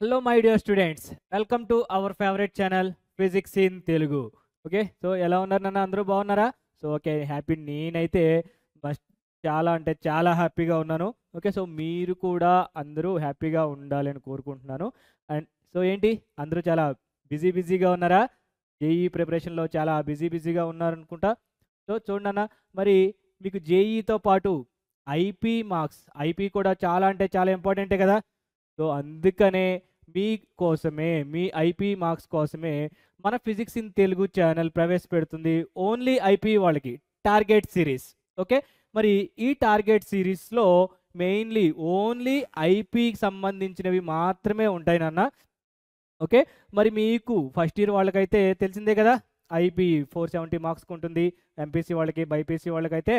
Hello, my dear students. Welcome to our favorite channel, Physics in Telugu. Okay so ఎలా ఉన్నారు నాన్న అందరూ బాగున్నారా? సో ఓకే హ్యాపీ నేనైతే మస్ట్ చాలా అంటే చాలా హ్యాపీగా ఉన్నాను. ఓకే సో మీరు కూడా అందరూ హ్యాపీగా ఉండాలని కోరుకుంటున్నాను. అండ్ సో ఏంటి అందరూ చాలా బిజీగా ఉన్నారా? జేఈ ప్రిపరేషన్లో చాలా బిజీగా ఉన్నారనుకుంటా. సో చూడండి అన్న, మరి మీకు జేఈతో పాటు ఐపీ కూడా చాలా అంటే చాలా ఇంపార్టెంటే కదా. సో అందుకనే మీకోసమే మీ ఐపీ మార్క్స్ కోసమే మన ఫిజిక్స్ ఇన్ తెలుగు ఛానల్ ప్రవేశపెడుతుంది ఓన్లీ ఐపీ వాళ్ళకి టార్గెట్ సిరీస్. ఓకే మరి ఈ టార్గెట్ సిరీస్లో మెయిన్లీ ఓన్లీ ఐపీకి సంబంధించినవి మాత్రమే ఉంటాయి నాన్న. ఓకే మరి మీకు ఫస్ట్ ఇయర్ వాళ్ళకైతే తెలిసిందే కదా, ఐపీ 470 మార్క్స్కి ఉంటుంది, ఎంపీసీ వాళ్ళకి బైపీసీ వాళ్ళకైతే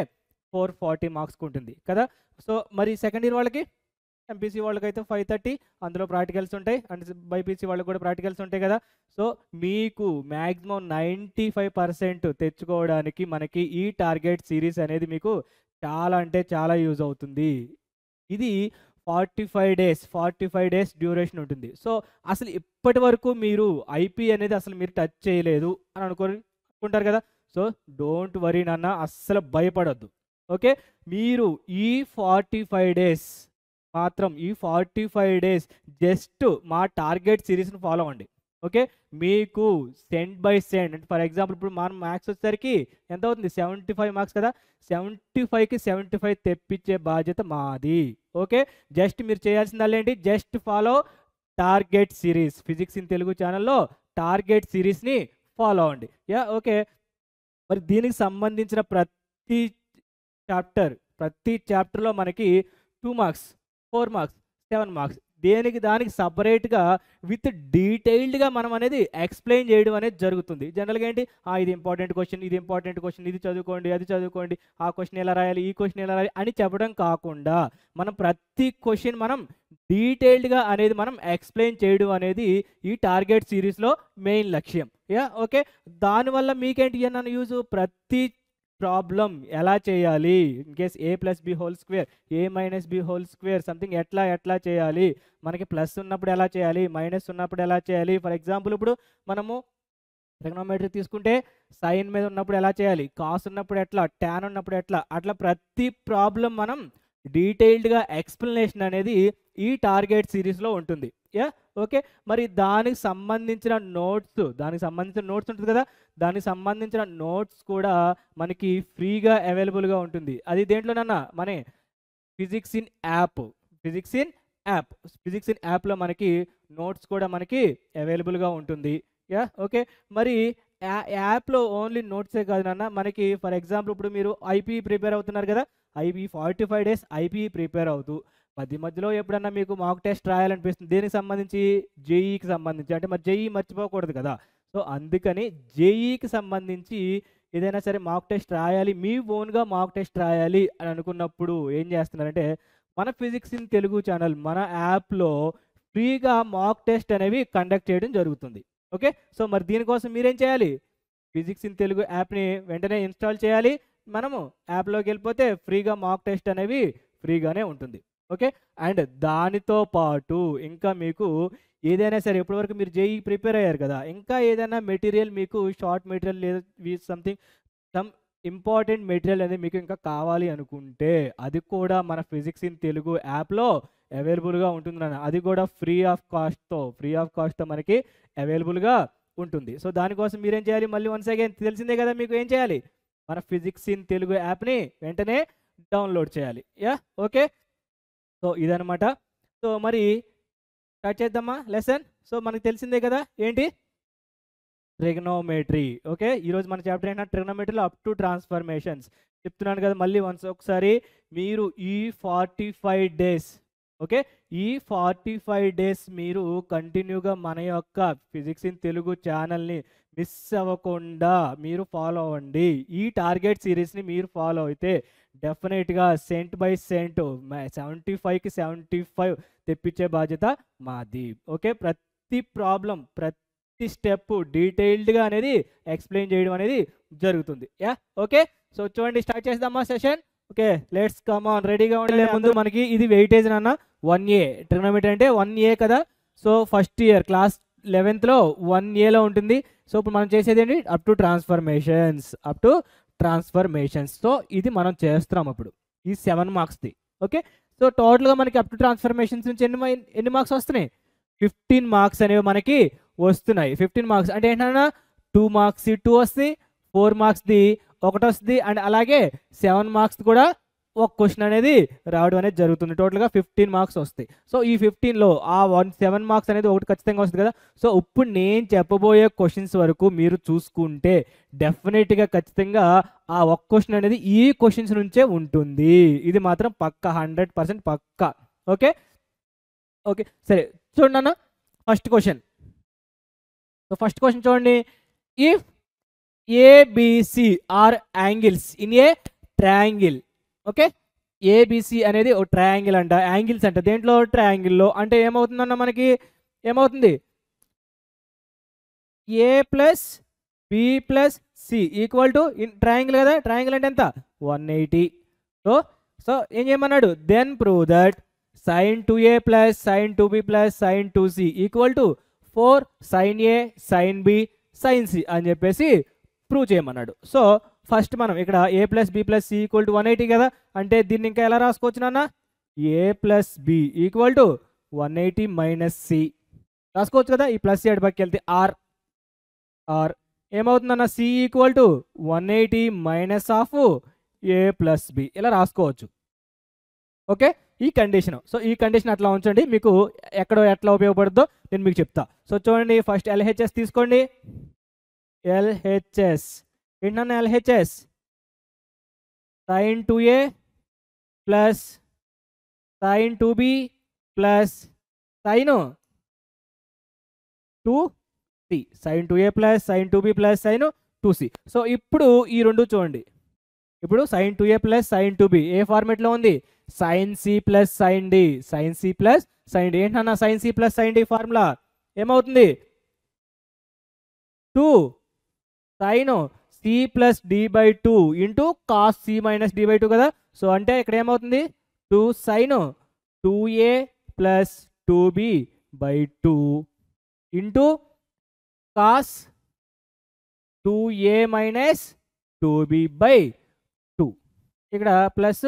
440 మార్క్స్కి ఉంటుంది కదా. సో మరి సెకండ్ ఇయర్ వాళ్ళకి ఎంపీసీ వాళ్ళకైతే 530, అందులో ప్రాక్టికల్స్ ఉంటాయి, అండ్ బైపీసీ వాళ్ళకి కూడా ప్రాక్టికల్స్ ఉంటాయి కదా. సో మీకు మ్యాక్సిమం 95% తెచ్చుకోవడానికి మనకి ఈ టార్గెట్ సిరీస్ అనేది మీకు చాలా అంటే చాలా యూజ్ అవుతుంది. ఇది 45 డేస్ డ్యూరేషన్ ఉంటుంది. సో అసలు ఇప్పటి వరకు మీరు ఐపీ అనేది అసలు మీరు టచ్ చేయలేదు అని అనుకుంటారు కదా. సో డోంట్ వరీ నాన్న, అస్సలు భయపడొద్దు. ఓకే మీరు ఈ 45 డేస్ మాత్రం ఈ 45 డేస్ జస్ట్ మా టార్గెట్ సిరీస్ని ఫాలో అవ్వండి. ఓకే మీకు సెంట్ బై సెంట్ అంటే ఫర్ ఎగ్జాంపుల్ ఇప్పుడు మన మ్యాథ్స్ వచ్చేసరికి ఎంత అవుతుంది, 75 మార్క్స్ కదా, 75కి 75 తెప్పించే బాధ్యత మాది. ఓకే జస్ట్ మీరు చేయాల్సిందల్లా ఏంటి, just follow target series. Physics in Telugu ఛానల్లో టార్గెట్ సిరీస్ని ఫాలో అవ్వండి. యా ఓకే మరి దీనికి సంబంధించిన ప్రతి చాప్టర్లో మనకి 2 మార్క్స్, 4 మార్క్స్, 7 మార్క్స్ దానికి సపరేట్గా విత్ డీటెయిల్డ్గా మనం అనేది ఎక్స్ప్లెయిన్ చేయడం అనేది జరుగుతుంది. జనరల్గా ఏంటి, ఇది ఇంపార్టెంట్ క్వశ్చన్, ఇది చదువుకోండి, అది చదువుకోండి, ఆ క్వశ్చన్ ఎలా రాయాలి, ఈ క్వశ్చన్ ఎలా రాయాలి అని చెప్పడం కాకుండా మనం ప్రతి క్వశ్చన్ మనం డీటెయిల్డ్గా అనేది మనం ఎక్స్ప్లెయిన్ చేయడం అనేది ఈ టార్గెట్ సిరీస్లో మెయిన్ లక్ష్యం. యా ఓకే దానివల్ల మీకేంటి అన్న యూజ్, ప్రతి ప్రాబ్లం ఎలా చేయాలి, in case a+b² a-b² something ఎట్లా చేయాలి, మనకి ప్లస్ ఉన్నప్పుడు ఎలా చేయాలి, మైనస్ ఉన్నప్పుడు ఎలా చేయాలి. ఫర్ ఎగ్జాంపుల్ ఇప్పుడు మనము ట్రిగ్నోమెట్రీ తీసుకుంటే సైన్ మీద ఉన్నప్పుడు ఎలా చేయాలి, కాస్ ఉన్నప్పుడు ఎట్లా, ట్యాన్ ఉన్నప్పుడు ఎట్లా, అట్లా ప్రతి ప్రాబ్లం మనం డీటెయిల్డ్గా ఎక్స్ప్లెనేషన్ అనేది ఈ టార్గెట్ సిరీస్లో ఉంటుంది. యా ఓకే మరి దానికి సంబంధించిన నోట్స్ ఉంటుంది కదా, దానికి సంబంధించిన నోట్స్ కూడా మనకి ఫ్రీగా అవైలబుల్గా ఉంటుంది. అది దేంట్లోనన్నా మన ఫిజిక్స్ ఇన్ యాప్లో మనకి నోట్స్ కూడా మనకి అవైలబుల్గా ఉంటుంది. యా ఓకే మరి యాప్లో ఓన్లీ నోట్సే కాదు నాన్న, మనకి ఫర్ ఎగ్జాంపుల్ ఇప్పుడు మీరు ఐపీ ప్రిపేర్ అవుతున్నారు కదా, 45 డేస్ ఐపీ ప్రిపేర్ అవుతూ మధ్యలో ఎప్పుడన్నా మీకు మాక్ టెస్ట్ రాయాలనిపిస్తుంది, దేనికి సంబంధించి, జేఈకి సంబంధించి, అంటే మరి జేఈ మర్చిపోకూడదు కదా. సో అందుకని జేఈకి సంబంధించి ఏదైనా సరే మాక్ టెస్ట్ రాయాలి, మీ ఓన్గా మాక్ టెస్ట్ రాయాలి అని అనుకున్నప్పుడు ఏం చేస్తున్నారంటే మన ఫిజిక్స్ ఇన్ తెలుగు ఛానల్ మన యాప్లో ఫ్రీగా మాక్ టెస్ట్ అనేవి కండక్ట్ చేయడం జరుగుతుంది. ఓకే సో మరి దీనికోసం మీరేం చేయాలి, ఫిజిక్స్ ఇన్ తెలుగు యాప్ని వెంటనే ఇన్స్టాల్ చేయాలి. మనము యాప్లోకి వెళ్ళిపోతే ఫ్రీగా మాక్ టెస్ట్ అనేవి ఫ్రీగానే ఉంటుంది. ఓకే అండ్ దానితో పాటు ఇంకా మీకు ఏదైనా సరే ఇప్పటివరకు మీరు జేఈ ప్రిపేర్ అయ్యారు కదా, ఇంకా ఏదైనా మెటీరియల్ మీకు షార్ట్ మెటీరియల్ లేదా సమ్ ఇంపార్టెంట్ మెటీరియల్ అనేది మీకు ఇంకా కావాలి అనుకుంటే అది కూడా మన ఫిజిక్స్ ఇన్ తెలుగు యాప్లో అవైలబుల్గా ఉంటుంది నాన్న. అది కూడా ఫ్రీ ఆఫ్ కాస్ట్తో మనకి అవైలబుల్గా ఉంటుంది. సో దానికోసం మీరేం చేయాలి, మళ్ళీ వన్స్ అగైన్ తెలిసిందే కదా మీకు ఏం చేయాలి, మన ఫిజిక్స్ ఇన్ తెలుగు యాప్ని వెంటనే డౌన్లోడ్ చేయాలి. యా ఓకే సో ఇదనమాట. సో మరి స్టార్ట్ చేద్దామా లెసన్. సో మనకు తెలిసిందే కదా ఏంటి, ట్రిగ్నోమెట్రీ. ఓకే ఈరోజు మన చాప్టర్ ఏంటంటే ట్రిగ్నోమెట్రీలో అప్ టు ట్రాన్స్ఫర్మేషన్స్ చెప్తున్నాను కదా. మళ్ళీ ఒకసారి మీరు ఈ 45 డేస్ ఓకే ఈ 45 డేస్ మీరు కంటిన్యూగా మన యొక్క ఫిజిక్స్ ఇన్ తెలుగు ఛానల్ని మిస్ అవ్వకుండా మీరు ఫాలో అవ్వండి. ఈ టార్గెట్ సిరీస్ని మీరు ఫాలో అయితే డెఫినెట్గా సెంట్ బై సెంట్ 75కి 75 తెప్పించే బాధ్యత మాది. ఓకే ప్రతి ప్రాబ్లం ప్రతి స్టెప్ డీటెయిల్డ్గా అనేది ఎక్స్ప్లెయిన్ చేయడం అనేది జరుగుతుంది. యా ఓకే సో చూడండి స్టార్ట్ చేద్దామా session. Okay let's come on, రెడీగా ఉండే ముందు మనకి ఇది వెయిటేజ్ నాన్న 1A, ట్రిగ్నోమెట్రీ అంటే 1A కదా. So first year class 11th 1Aలో ఉంటుంది. సో ఇప్పుడు మనం చేసేది ఏంటి, అప్ టు ట్రాన్స్ఫర్మేషన్స్. సో ఇది మనం చేస్తున్నాం అప్పుడు ఈ 7 మార్క్స్ది. ఓకే, సో టోటల్గా మనకి అప్ టు ట్రాన్స్ఫర్మేషన్స్ నుంచి ఎన్ని మార్క్స్ వస్తున్నాయి, 15 మార్క్స్ అనేవి మనకి వస్తున్నాయి. 15 మార్క్స్ అంటే ఏంటన్నా 2 మార్క్స్ 2 వస్తాయి, 4 మార్క్స్ది 1 వస్తుంది, అండ్ అలాగే 7 మార్క్స్ కూడా ఒక క్వశ్చన్ అనేది రావడం అనేది జరుగుతుంది. టోటల్గా 15 మార్క్స్ వస్తాయి. సో ఈ 15లో ఆ 7 మార్క్స్ అనేది ఒకటి ఖచ్చితంగా వస్తుంది కదా. సో ఇప్పుడు నేను చెప్పబోయే క్వశ్చన్స్ వరకు మీరు చూసుకుంటే డెఫినెట్గా ఖచ్చితంగా ఆ ఒక్క క్వశ్చన్ అనేది ఈ క్వశ్చన్స్ నుంచే ఉంటుంది. ఇది మాత్రం పక్కా, 100% పక్కా. ఓకే ఓకే సరే చూడండి అన్న, first question. So first question చూడండి, if A B C are angles in a triangle. Okay, A B C అనేది ఒక ట్రయాంగిల్ అంట, యాంగిల్స్ అంట. దేంట్లో, ట్రయాంగిల్లో. అంటే ఏమవుతుందన్న మనకి, ఏమవుతుంది, A plus B plus C equal to triangle కదా. ట్రయాంగిల్ అంటే ఎంత, 180. సో ఏం చేయమన్నాడు, then prove that sin 2a plus sin 2b plus sin 2c equal to 4 sin a sin b sin c అని చెప్పేసి ప్రూవ్ చేయమన్నాడు. సో ఫస్ట్ మనం ఇక్కడ a plus B plus C equal to 180 కదా. అంటే దీన్ని ఇంకా ఎలా రాసుకోవచ్చు నాన్న, a plus B equal to 180 minus C రాసుకోవచ్చు కదా. ఈ ప్లస్ ఎడ్ పక్కకి వెళ్తే ఆర్ ఏమవుతుందన్న, C equal to 180 minus of a plus B ఇలా రాసుకోవచ్చు. ఓకే, ఈ కండిషన్. సో ఈ కండిషన్ అట్లా ఉంచండి, మీకు ఎక్కడో ఎట్లా ఉపయోగపడుతుందో నేను మీకు చెప్తా. సో చూడండి, ఫస్ట్ ఎల్హెచ్ఎస్ తీసుకోండి. ఎల్హెచ్ఎస్ ఏంటన్నా, LHS sin 2a plus sin 2b plus sin 2c, sin 2a plus sin 2b plus sin 2c. So ఇప్పుడు ఈ రెండు చూడండి, ఇప్పుడు sin 2a plus sin 2b ఏ ఫార్మేట్లో ఉంది, sin c plus sin d, sin c plus sin d. ఏంటన్నా sin c plus sin d formula ఏమవుతుంది, 2 sin c plus d by 2 into cos c minus d by 2 కదా. So అంటే ఇక్కడ ఏమవుతుంది, 2 sin 2a plus 2b by 2 into cos 2a minus 2b by 2. ఇక్కడ plus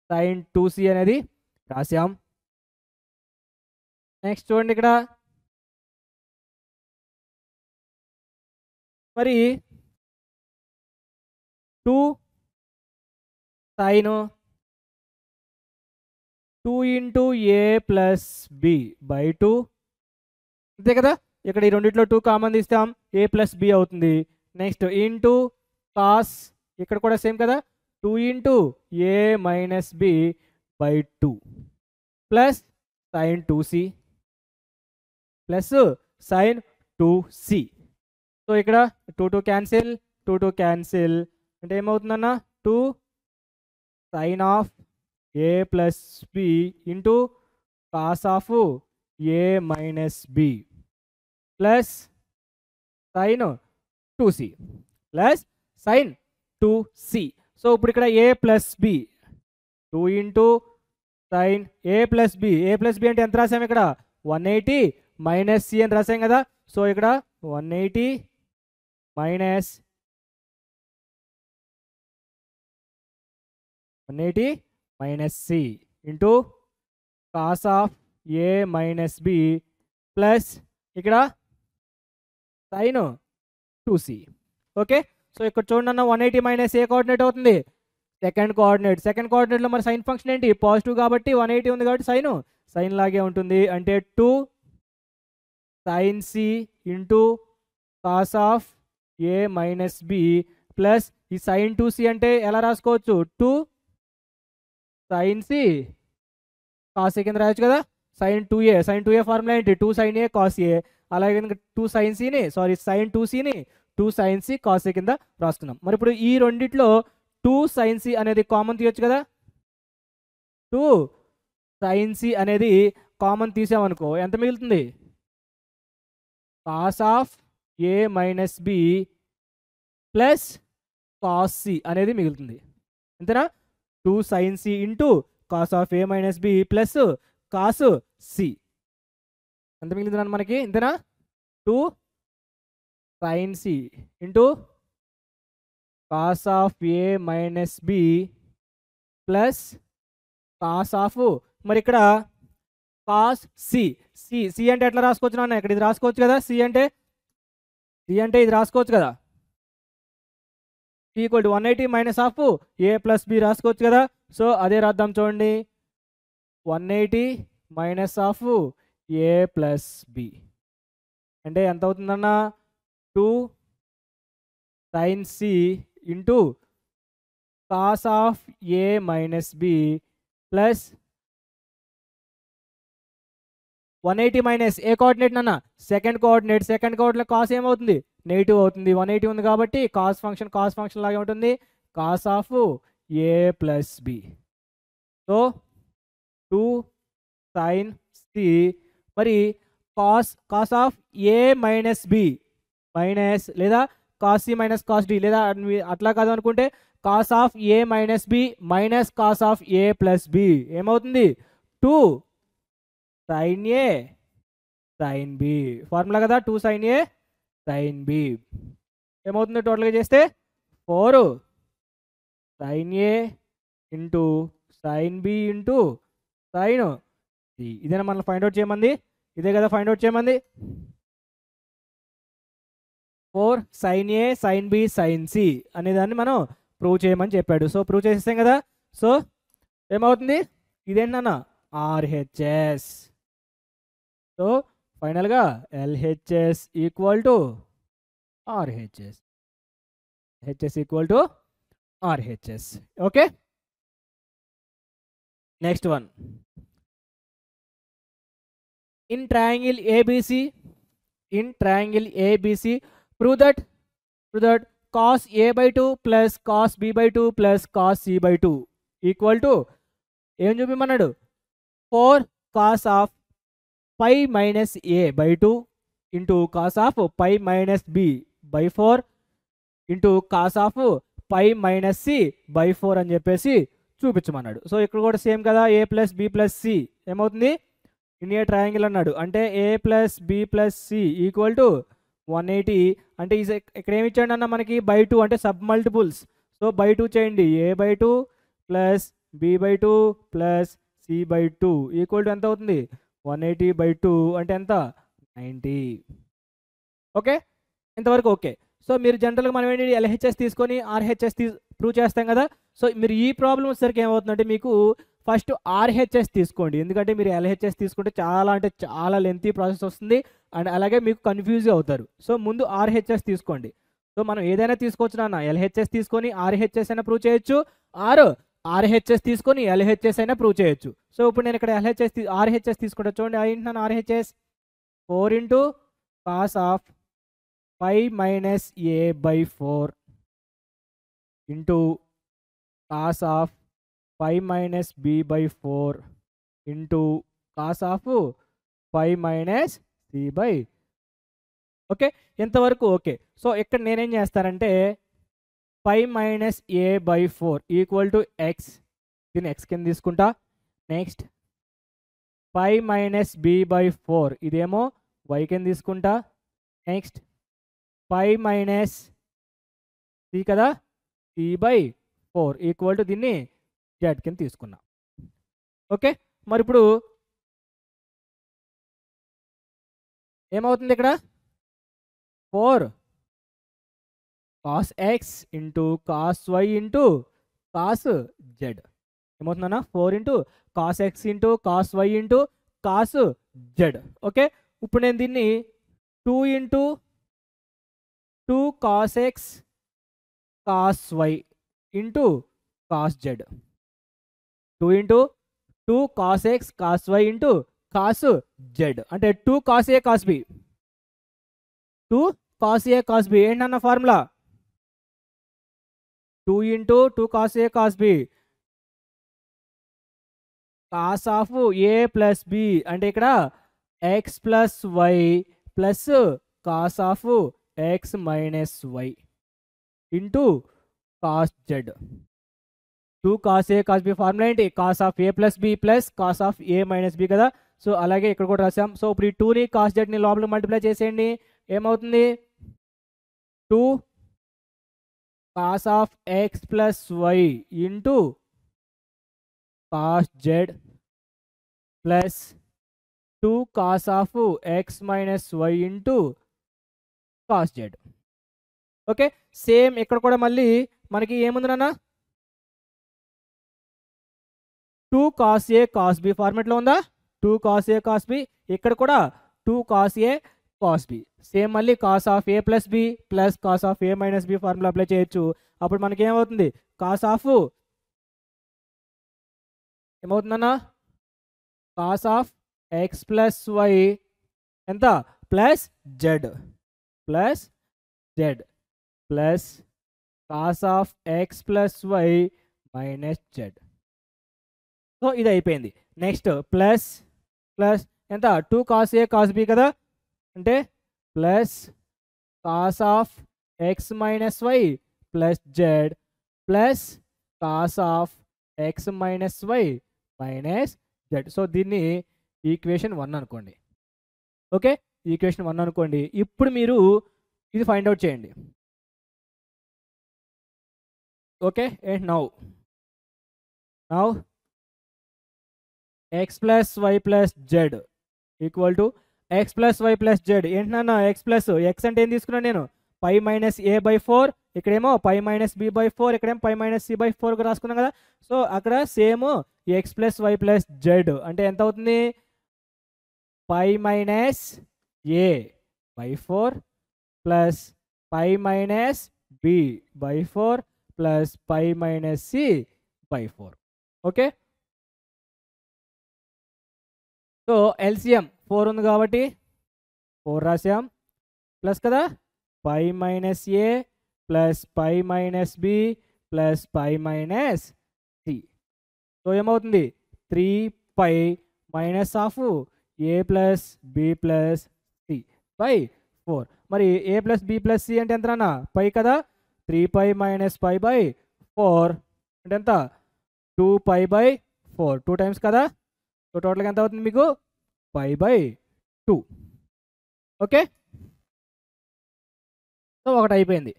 sin 2c అనేది రాసాం. Next చూడండి, ఇక్కడ మరి 2 sin 2 into A plus B by 2 అంతే కదా. ఇక్కడ ఈ రెండిట్లో 2 కామన్ తీస్తాం, ఏ ప్లస్ బి అవుతుంది. నెక్స్ట్ ఇంటూ కాస్, ఇక్కడ కూడా సేమ్ కదా, 2 into A minus B by 2 plus sin 2c plus sin 2c. So ఇక్కడ 2 క్యాన్సిల్ అంటే ఏమవుతుందన్న, 2 sin of A plus B into cos of A minus B plus sin 2c plus sin 2c. So ఇప్పుడు ఇక్కడ ఏ plus B 2 into sin ఏ plus B అంటే ఎంత రాసాం, ఇక్కడ 180 minus C అని రాసాం కదా. సో ఇక్కడ 180 minus C into cos of A minus B plus ఇక్కడ sin 2c. ఓకే, సో ఇక్కడ చూడండి అన్న, 180 మైనస్ ఏ కోఆర్డినేట్ అవుతుంది, సెకండ్ కోఆర్డినేట్లో మరి సైన్ ఫంక్షన్ ఏంటి, పాజిటివ్ కాబట్టి 180 ఉంది కాబట్టి సైన్ లాగే ఉంటుంది. అంటే 2 sin c into cos of A minus B plus ఈ sin 2c అంటే ఎలా రాసుకోవచ్చు, 2 sin c cos a కింద రాయొచ్చు కదా. sin 2a ఫార్ములా ఏంటి, 2 sin a cos a. అలాగే 2 sin cని sin 2cని 2 sin c cos a కింద రాసుకున్నాం. మరి ఇప్పుడు ఈ రెండిట్లో 2 sin c అనేది కామన్ తీయొచ్చు కదా. 2 sin c అనేది కామన్ తీసామనుకో ఎంత మిగులుతుంది, cos of A minus B plus cos C అనేది మిగులుతుంది. అంతేనా, 2 sin c into cos of A minus B plus cos C. ఎంత మిగిలింది మనకి? ఇంతేనా? 2 sin c into cos of a minus b plus cos of, మరి ఇక్కడ కాస్ సి, సి సి అంటే ఎట్లా రాసుకోవచ్చు నాన్న? ఇక్కడ ఇది రాసుకోవచ్చు కదా, సి అంటే ఇది రాసుకోవచ్చు కదా, C equal to 180 minus of A plus B రాసుకోవచ్చు కదా. సో అదే రాద్దాం చూడండి, 180 minus of A plus B అంటే ఎంత అవుతుందన్న? 2 sin c into cos of A minus B plus 180 minus A coordinate నాన్న? సెకండ్ కోఆర్డినేట్ కాస్ ఏమవుతుంది? నెగిటివ్ అవుతుంది. 180 ఉంది కాబట్టి కాస్ ఫంక్షన్ లాగే ఉంటుంది, cos of A plus B. So 2 sin c, మరి cos of A minus B minus, లేదా cos C minus cos D, లేదా అట్లా కాదు అనుకుంటే cos of A minus B minus cos of A plus B ఏమవుతుంది? 2 sin a sin b. Formula కదా 2 sin a sin b. ఏమవుతుంది టోటల్గా చేస్తే? 4 sin a into sin b into sin c. ఇదేనా మనం ఫైండ్ అవుట్ చేయమంది? ఇదే కదా find out చేయమంది. 4 sin a sin b sin c అనేదాన్ని మనం ప్రూవ్ చేయమని చెప్పాడు. సో ప్రూవ్ చేసేస్తాం కదా. సో ఏమవుతుంది? ఇదేంటన్నా? RHS. సో ఫైనల్గా LHS equal to RHS. HS equal to RHS. Okay, next one. In triangle ABC, prove that cos a by 2 plus cos b by 2 plus cos c by 2 equal to ఏం చూపిమన్నాడు? 4 cos of pi minus A by 2 into cos of pi minus B by 4 into cos of pi minus C by 4 అని చెప్పేసి చూపించమన్నాడు. So ఇక్కడ కూడా same కదా, A plus B plus C ఏమవుతుంది? In a triangle అన్నాడు అంటే A plus B plus C equal to 180. అంటే ఇక్కడ ఏమి ఇచ్చాడు అన్న మనకి? బై 2 అంటే సబ్ మల్టిపుల్స్. సో బై 2 చేయండి, A by 2 plus B by 2 plus C by 2 equal to ఎంత అవుతుంది? 180 బై 2 అంటే ఎంత? 90. ఓకే, ఇంతవరకు ఓకే. సో మీరు జనరల్గా మనం ఏంటి LHS తీసుకొని RHS ప్రూవ్ చేస్తాం కదా. సో మీరు ఈ ప్రాబ్లం వచ్చేసరికి ఏమవుతుందంటే మీకు ఫస్ట్ RHS తీసుకోండి, ఎందుకంటే మీరు LHS తీసుకుంటే చాలా అంటే చాలా లెంతీ ప్రాసెస్ వస్తుంది అండ్ అలాగే మీకు కన్ఫ్యూజ్ అవుతారు. సో ముందు RHS తీసుకోండి. సో మనం ఏదైనా తీసుకోవచ్చు నాన్న, LHS తీసుకొని RHS అయినా ప్రూవ్ చేయొచ్చు, RHS తీసుకొని LHS అయినా ప్రూవ్ చేయొచ్చు. సో ఇప్పుడు నేను ఇక్కడ RHS తీసుకుంటా చూడండి. ఏంటి RHS? 4 into cos of 5 minus A by 4 into cos of 5 minus B by 4 into cos of 5 minus C by. Okay, ఎంతవరకు ఓకే. సో ఇక్కడ నేనేం చేస్తానంటే 5 minus A by 4 equal to X, దీన్ని ఎక్స్ కింద తీసుకుంటా. నెక్స్ట్ 5 మైనస్ బి బై 4 ఇదేమో Y కింద తీసుకుంటా. నెక్స్ట్ 5 మైనస్ సి కదా, సి బై 4 ఈక్వల్ టు దీన్ని జెడ్ కింద తీసుకున్నా. ఓకే, మరి ఇప్పుడు ఏమవుతుంది ఇక్కడ? 4 cos X into cos Y into cos Z ఏమవుతుందన్నా? 4 into cos X into cos Y into cos Z. Okay, ఇప్పుడు నేను దీన్ని 2 into 2 cos X cos Y into cos Z, 2 into 2 cos X cos Y into cos Z అంటే 2 cos A cos B, 2 cos A cos B. ఏంటన్న formula? 2 into 2 cos A cos B cos of A plus B అంటే ఇక్కడ X plus Y plus cos of X minus Y into cos Z. 2 cos A cos B formula ఏంటి? Cos of A plus B plus cos of A minus B కదా. So అలాగే ఇక్కడ కూడా రాసాం. So ఇప్పుడు ఈ 2ని కాస్ జెడ్ని లోపల మల్టిప్లై చేసేయండి. ఏమవుతుంది? 2 cos of X plus Y into cos Z plus 2 cos of X minus Y into cos Z. Okay, same ఇక్కడ కూడా మళ్ళీ మనకి ఏముంది నాన్న? 2 కాస్ ఏ కాస్ బి ఫార్మెట్లో ఉందా? 2 కాస్ ఏ కాస్ బి. ఇక్కడ కూడా 2 cos A cos B. Same మళ్ళీ cos of A plus B plus cos of A minus B formula apply చేయొచ్చు. అప్పుడు మనకి ఏమవుతుంది? Cos of ఏమవుతుందన్న? Cos of X plus Y ఎంత? Plus Z plus Z plus cos of X plus Y minus Z. So ఇది అయిపోయింది. Next plus plus ఎంత? 2 cos A cos B కదా, అంటే plus cos of X minus Y plus Z plus cos of X minus Y minus Z. So దీన్ని equation 1 అనుకోండి. Okay, equation 1 అనుకోండి. ఇప్పుడు మీరు ఇది ఫైండ్ అవుట్ చేయండి. Okay, and now X plus Y plus Z equal to X plus Y plus Z. ఏంటన్నా X plus X అంటే ఏం తీసుకున్నాను నేను? పై మైనస్ ఏ బై 4, ఇక్కడేమో పై మైనస్ బి బై 4, ఇక్కడేమో పై మైనస్ సి బై 4 రాసుకున్నాం కదా. సో అక్కడ same X plus Y plus Z అంటే ఎంత అవుతుంది? Pi minus A by 4 plus pi minus B by 4 plus pi minus C by 4. Okay, so LCM 4 ఉంది కాబట్టి 4 రాసాం ప్లస్ కదా pi minus A plus pi minus B plus pi minus C. So ఏమవుతుంది? 3 pi minus of A plus B plus C by 4. మరి A plus B plus C అంటే ఎంత? పై కదా, 3 pi minus pi by 4 అంటే ఎంత? 2 pi by 4, 2 times కదా. So టోటల్గా ఎంత అవుతుంది మీకు? పై బై 2. ఓకే, సో ఒకటి అయిపోయింది.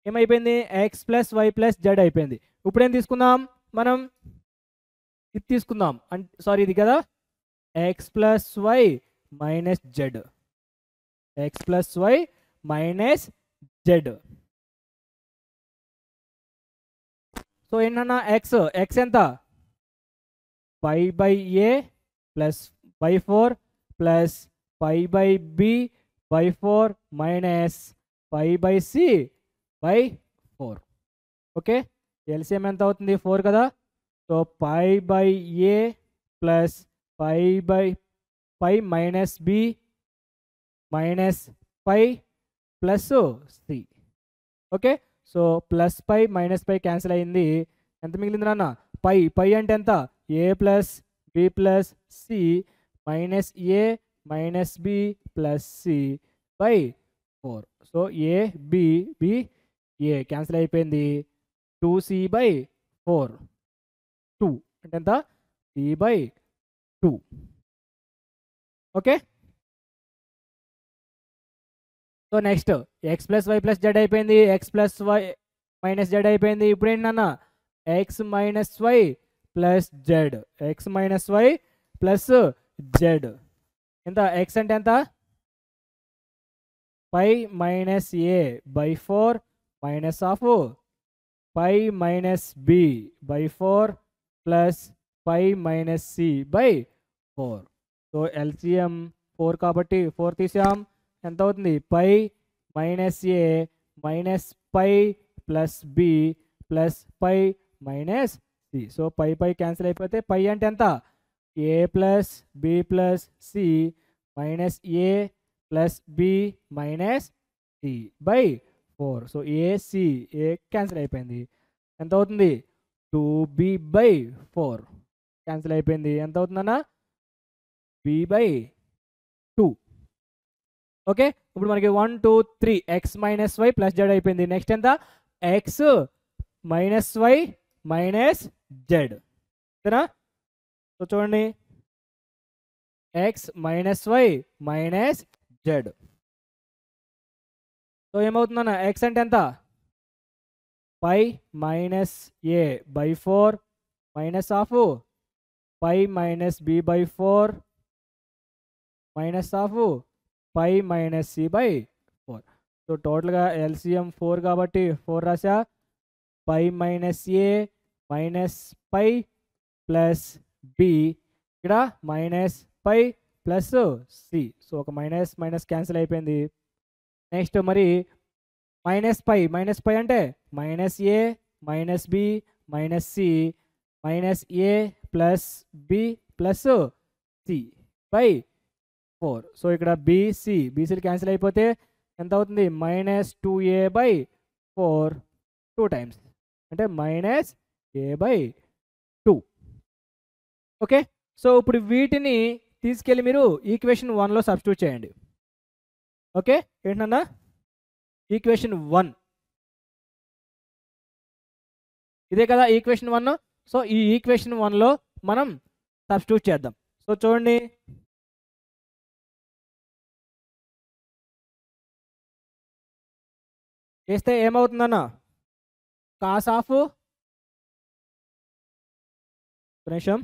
ఏమైపోయింది? X plus Y plus Z అయిపోయింది. ఇప్పుడు ఏం తీసుకుందాం మనం? ఇది తీసుకుందాం. సారీ, ఇది కదా X plus Y minus Z, X plus Y minus Z. So ఏంటన్నా? ఎక్స్ ఎక్స్ ఎంత? Pi by A plus by 4 plus pi by B by 4 minus pi by C by 4. Okay, LCM ఎంత అవుతుంది? 4 కదా. So pi by A plus pi by pi minus B minus pi plus C. Okay, so plus pi minus pi cancel అయింది. ఎంత మిగిలింది నాన్న? పై pi అంటే ఎంత? A plus B plus C minus A minus B plus C by 4. So A B B A cancel అయిపోయింది. 2c by 4, 2 అంటే ఎంత? C by 2. Okay, so next X plus Y plus Z అయిపోయింది, X plus Y minus Z అయిపోయింది. ఇప్పుడు ఏంటన్నా? X minus Y plus Z, X minus Y plus Z ఎంత? X అంటే ఎంత? Pi minus A by 4 minus of pi minus B by 4 plus pi minus C by 4. So LCM 4 కాబట్టి 4 తీసాం. ఎంత అవుతుంది? Pi minus A minus pi plus B plus pi minus C. So pi pi cancel అయిపోతే pi అంటే ఎంత? A plus B plus C minus A plus B minus C by 4. So AC A cancel అయిపోయింది. ఎంత అవుతుంది? 2b by 4 cancel అయిపోయింది. ఎంత అవుతుందన్నా? b by 2. Okay, ఇప్పుడు మనకి 1 2 3 X minus Y plus Z అయిపోయింది. నెక్స్ట్ ఎంత? X minus Y minus Z. సరేనా? సో చూడండి, X minus Y minus Z. So ఏమవుతుందన్న ఎక్స్ అంటే ఎంత pi minus A by 4 minus of pi minus B by 4 minus of pi minus C by 4. So టోటల్గా LCM 4 కాబట్టి 4 రాసా. Pi minus A minus pi plus B, ఇక్కడ minus pi plus C. So ఒక minus minus cancel అయిపోయింది. Next మరి minus pi అంటే minus A minus B minus C minus A plus B plus C by 4. So ఇక్కడ బీసీలు cancel అయిపోతే ఎంత అవుతుంది మైనస్ 2a బై 4 2 టైమ్స్ అంటే minus A by 2. Okay. So ఇప్పుడు వీటిని తీసుకెళ్ళి మీరు ఈక్వేషన్ 1లో సబ్స్టిట్యూట్ చేయండి. ఓకే ఏంటన్నా ఈక్వేషన్ 1 ఇదే కదా ఈక్వేషన్ 1. సో ఈ ఈక్వేషన్ 1లో మనం సబ్స్టిట్యూట్ చేద్దాం. సో చూడండి చేస్తే ఏమవుతుందన్న కాస్ ఆఫ్ నిమిషం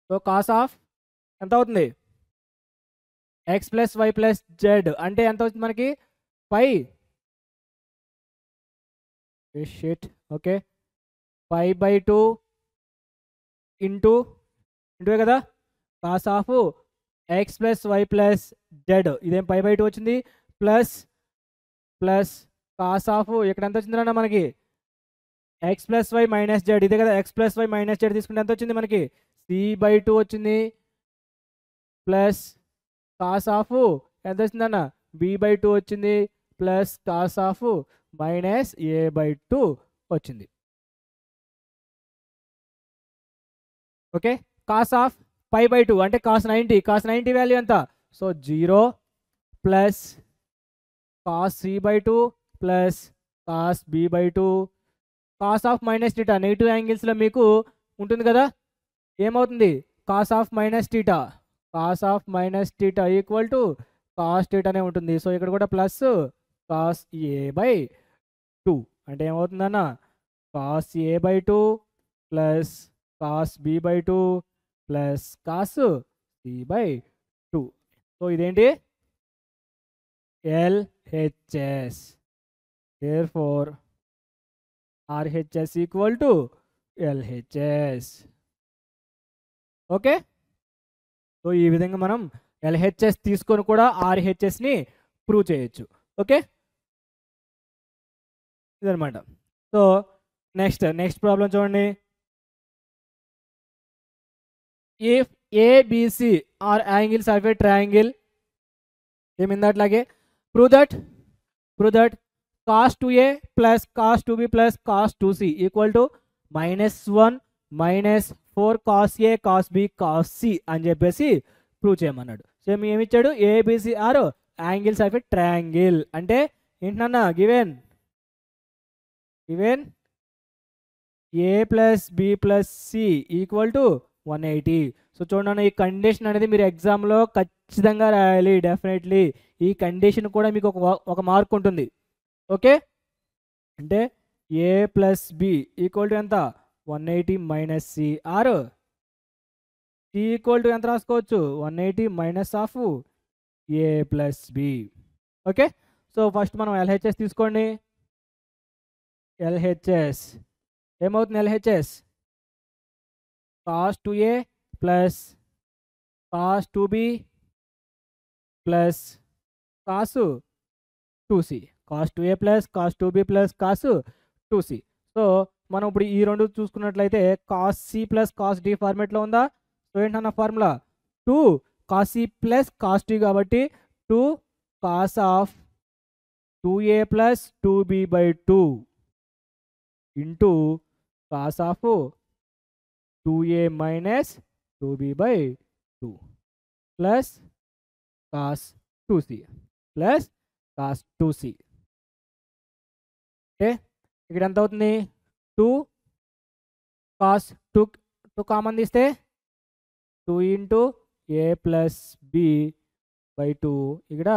సో కాస్ ఆఫ్ ఎంత అవుతుంది X plus Y plus Z అంటే ఎంత అవుతుంది మనకి pi shit. Okay pi by 2 into కదా cos of X plus Y plus Z ఇదేం పై బై 2 వచ్చింది ప్లస్ ప్లస్ కాస్ ఆఫ్ ఇక్కడ ఎంత వచ్చిందన్న మనకి X plus Y minus Z ఇదే కదా X plus Y minus Z తీసుకుంటే ఎంత వచ్చింది మనకి సి బై 2 వచ్చింది ప్లస్ కాస్ ఆఫ్ ఎంత వచ్చిందన్న బి బై 2 వచ్చింది plus cos of minus A by 2 వచ్చింది. Okay cos of pi by 2 అంటే కాస్ 90 వాల్యూ ఎంత so 0 plus cos C by 2 plus cos B by 2 cos of minus theta negative యాంగిల్స్లో మీకు ఉంటుంది కదా ఏమవుతుంది cos of minus theta equal to cos టీటానే ఉంటుంది. సో ఇక్కడ కూడా ప్లస్ కాస్ ఏ బై 2 అంటే ఏమవుతుందన్న cos A by 2 plus cos B by 2 plus cos C by 2. So ఇదేంటి LHS. Therefore RHS equal to LHS. Okay so ఈ విధంగా మనం LHS తీసుకొని కూడా RHSని ప్రూవ్ చేయొచ్చు. ఓకే ఇదనమాట. సో నెక్స్ట్ ప్రాబ్లం చూడండి. If ABC are angles of a triangle ఏమిందట్లాగే prove that cos 2a plus cos 2b plus cos 2c equal to -1 -4 cos a cos b cos c అని చెప్పేసి prove చేయమన్నాడు. So ఏమిచ్చాడు ABC are angles of a triangle అంటే ఏంటన్నా given a plus B plus C equal to 180. So చూడండి ఈ condition అనేది మీరు ఎగ్జామ్లో ఖచ్చితంగా రాయాలి డెఫినెట్లీ. ఈ కండిషన్ కూడా మీకు ఒక మార్క్ ఉంటుంది. ఓకే అంటే A plus B equal to ఎంత 180 minus C or C equal to ఎంత రాసుకోవచ్చు 180 minus of A plus B. Okay so first మనం LHS తీసుకోండి. LHS ఏమవుతుంది LHS cos 2a plus cos 2b plus cos 2c cos 2a plus cos 2b plus cos 2c. So మనం ఇప్పుడు ఈ రెండు చూసుకున్నట్లయితే cos c ప్లస్ cos d ఫార్మేట్లో ఉందా. సో ఏంటన్న ఫార్ములా 2 cos c ప్లస్ cos d కాబట్టి 2 cos of 2a plus 2b by 2 into cos of 2a minus 2b by 2 plus cos 2c plus cos 2c. Okay, ఇక్కడ ఎంత అవుతుంది? 2 కాస్ 2 కామన్ తీస్తే 2 into A plus B by 2, ఇక్కడ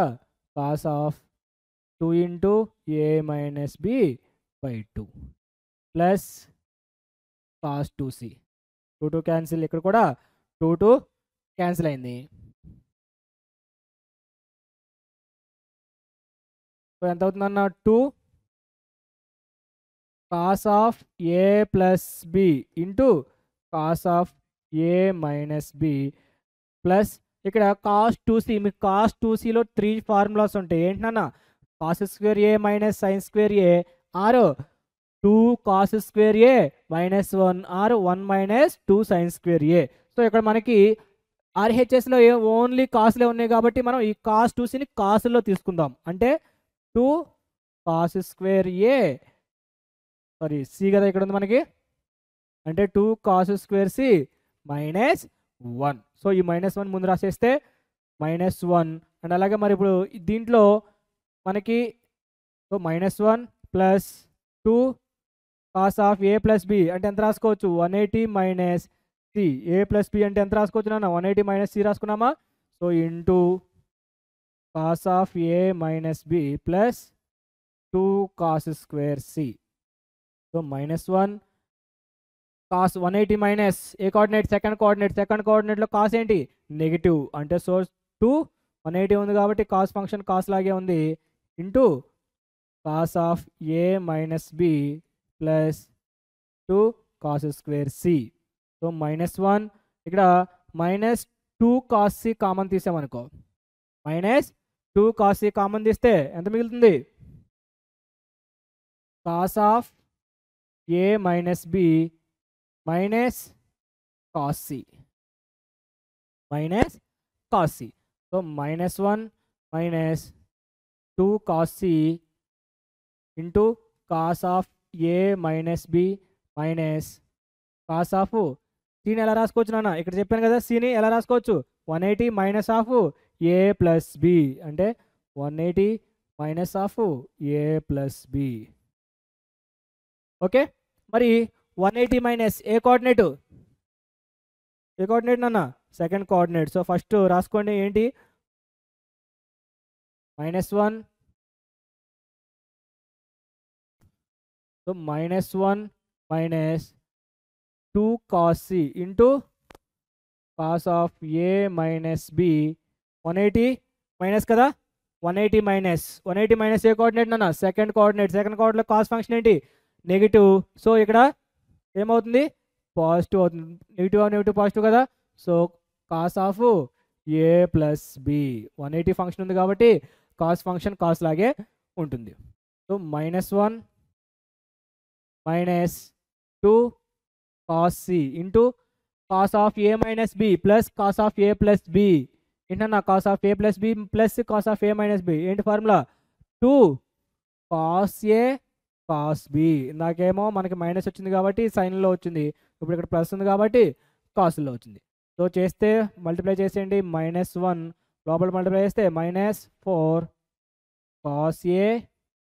cos of 2 into A minus B by 2 plus cos 2c. 2 cancel, ఇక్కడ కూడా 2 cancel అయింది. So ఎంత అవుతుందన్న? 2 cos of A plus B into cos of A minus B plus ఇక్కడ cos 2c. మీకు cos 2cలో 3 formulas ఉంటాయి. ఏంటన్నా? Cos square A minus sine square A or 2 cos square A minus 1 or 1 minus 2 sine square A. So ఇక్కడ మనకి ఆర్హెచ్ఎస్లో only కాసులే ఉన్నాయి కాబట్టి మనం ఈ కాస్ 2cని కాసుల్లో తీసుకుందాం. అంటే 2 cos square A, sorry C కదా ఇక్కడ ఉంది మనకి, అంటే 2 cos square C minus 1. So ఈ -1 ముందు రాసేస్తే -1. అండ్ అలాగే మరి ఇప్పుడు దీంట్లో మనకి so -1 plus 2 cos of A plus B అంటే ఎంత రాసుకోవచ్చు? 180 minus C. A plus B అంటే ఎంత రాసుకోవచ్చు నాన్న? 180 మైనస్ సి రాసుకున్నామా? So into cos of A minus B plus 2 cos square C. So -1 cos 180 minus A coordinate? Second కోఆర్డినేట్లో cos ఏంటి? నెగిటివ్. అంటే సో 2 180 ఉంది కాబట్టి కాస్ ఫంక్షన్ కాస్ లాగే ఉంది into cos of A minus B plus 2 cos square C. So -1 ఇక్కడ -2 cos C common తీసామనుకో, -2 cos C common తీస్తే ఎంత మిగులుతుంది? Cos of A minus B minus cos C so -1 minus 2 cos C into cos of A minus B minus cos of సిని ఎలా రాసుకోవచ్చు నాన్న? ఇక్కడ చెప్పాను కదా, సిని ఎలా రాసుకోవచ్చు? 180 minus of A plus B అంటే 180 minus of A plus B. Okay, మరి 180 మైనస్ ఏ కోఆర్డినేట్? నాన్న సెకండ్ కోఆర్డినేట్. సో ఫస్ట్ రాసుకోండి ఏంటి? -1. సో -1 minus 2 cos C into cos of A minus B 180 minus కదా, 180 మైనస్ ఏ కోఆర్డినేట్ నాన్న? Second కోఆర్డినేట్లో cos function ఏంటి? నెగిటివ్. సో ఇక్కడ ఏమవుతుంది? పాజిటివ్ అవుతుంది. నెగిటివ్ పాజిటివ్ కదా. So cos of A plus B 180 function ఉంది కాబట్టి కాస్ ఫంక్షన్ కాస్ లాగే ఉంటుంది. So -1 minus 2 cos C into cos of A minus B plus cos of A plus B. ఏంటన్నా? Cos of A plus B plus cos of A minus B ఏంటి formula? 2 cos A cos B. ఇందాకేమో మనకి minus వచ్చింది కాబట్టి సైన్లో వచ్చింది, ఇప్పుడు ఇక్కడ plus ఉంది కాబట్టి కాస్లో వచ్చింది. సో చేస్తే మల్టిప్లై చేసేయండి. -1 లోపల మల్టిప్లై చేస్తే -4 cos A